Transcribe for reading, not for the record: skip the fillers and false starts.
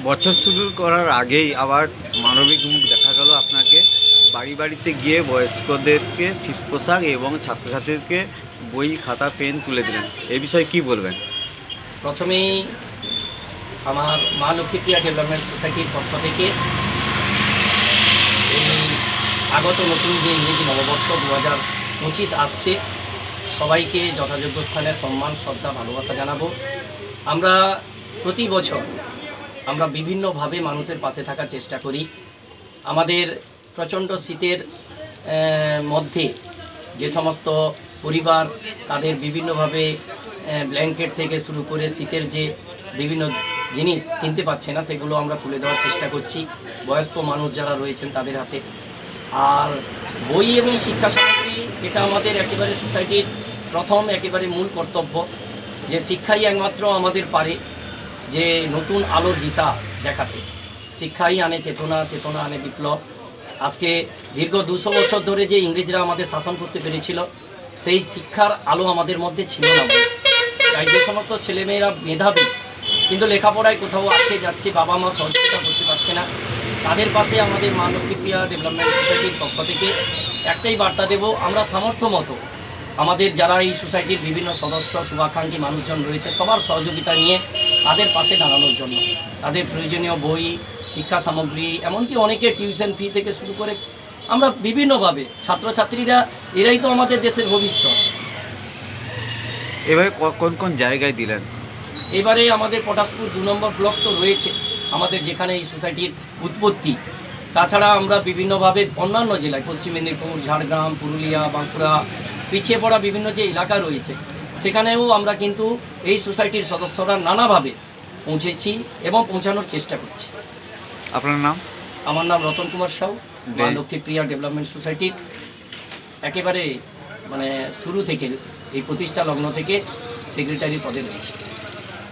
বছর শুরু করার আগেই আবার মানবিক মুখ দেখা গেল আপনাকে বাড়ি বাড়িতে গিয়ে বয়স্কদেরকে শীত পোশাক এবং ছাত্রছাত্রীদেরকে বই খাতা পেন তুলে দিলেন। এ বিষয়ে কি বলবেন? প্রথমেই আমার মা লক্ষ্মীপ্রিয়া ডেভেলপমেন্ট সোসাইটির পক্ষ থেকে এই আগত নতুন যে ইংরেজি নববর্ষ 2025 আসছে, সবাইকে যথাযোগ্য স্থানে সম্মান, শ্রদ্ধা, ভালোবাসা জানাবো। আমরা প্রতি বছর আমরা বিভিন্নভাবে মানুষের পাশে থাকার চেষ্টা করি। আমাদের প্রচণ্ড শীতের মধ্যে যে সমস্ত পরিবার তাদের বিভিন্নভাবে ব্ল্যাঙ্কেট থেকে শুরু করে শীতের যে বিভিন্ন জিনিস কিনতে পারছে না, সেগুলো আমরা তুলে দেওয়ার চেষ্টা করছি বয়স্ক মানুষ যারা রয়েছেন তাদের হাতে। আর বই এবং শিক্ষা সামগ্রী, এটা আমাদের একেবারে সোসাইটির প্রথম একেবারে মূল কর্তব্য, যে শিক্ষাই একমাত্র আমাদের পারে যে নতুন আলোর দিশা দেখাতে। শিক্ষাই আনে চেতনা, চেতনা আনে বিপ্লব। আজকে দীর্ঘ 200 বছর ধরে যে ইংরেজরা আমাদের শাসন করতে পেরেছিল, সেই শিক্ষার আলো আমাদের মধ্যে ছিল না। তাই যে সমস্ত ছেলেমেয়েরা মেধাবী কিন্তু লেখাপড়ায় কোথাও আটকে যাচ্ছে, বাবা মা সহযোগিতা করতে পারছে না, তাদের পাশে আমাদের মা লক্ষ্মীপ্রিয়া ডেভেলপমেন্ট সোসাইটির পক্ষ থেকে একটাই বার্তা দেব, আমরা সামর্থ্য মতো আমাদের যারা এই সোসাইটির বিভিন্ন সদস্য, শুভাকাঙ্ক্ষী মানুষজন রয়েছে, সবার সহযোগিতা নিয়ে তাদের পাশে দাঁড়ানোর জন্য তাদের প্রয়োজনীয় বই, শিক্ষা সামগ্রী, এমনকি অনেকে টিউশন ফি থেকে শুরু করে আমরা বিভিন্নভাবে ছাত্রছাত্রীরা এরাই তো আমাদের দেশের ভবিষ্যৎ। এবারে কোন কোন জায়গায় দিলেন? এবারে আমাদের পটাশপুর 2 নম্বর ব্লক তো রয়েছে আমাদের, যেখানে এই সোসাইটির উৎপত্তি। তাছাড়া আমরা বিভিন্নভাবে অন্যান্য জেলায়, পশ্চিম মেদিনীপুর, ঝাড়গ্রাম, পুরুলিয়া, বাঁকুড়া, পিছিয়ে পড়া বিভিন্ন যে এলাকা রয়েছে, সেখানেও আমরা কিন্তু এই সোসাইটির সদস্যরা নানাভাবে পৌঁছেছি এবং পৌঁছানোর চেষ্টা করছি। আপনার নাম? আমার নাম রতন কুমার সাউ, মা লক্ষ্মীপ্রিয়া ডেভেলপমেন্ট সোসাইটির একেবারে শুরু থেকে, এই প্রতিষ্ঠা লগ্ন থেকে সেক্রেটারি পদে রয়েছে।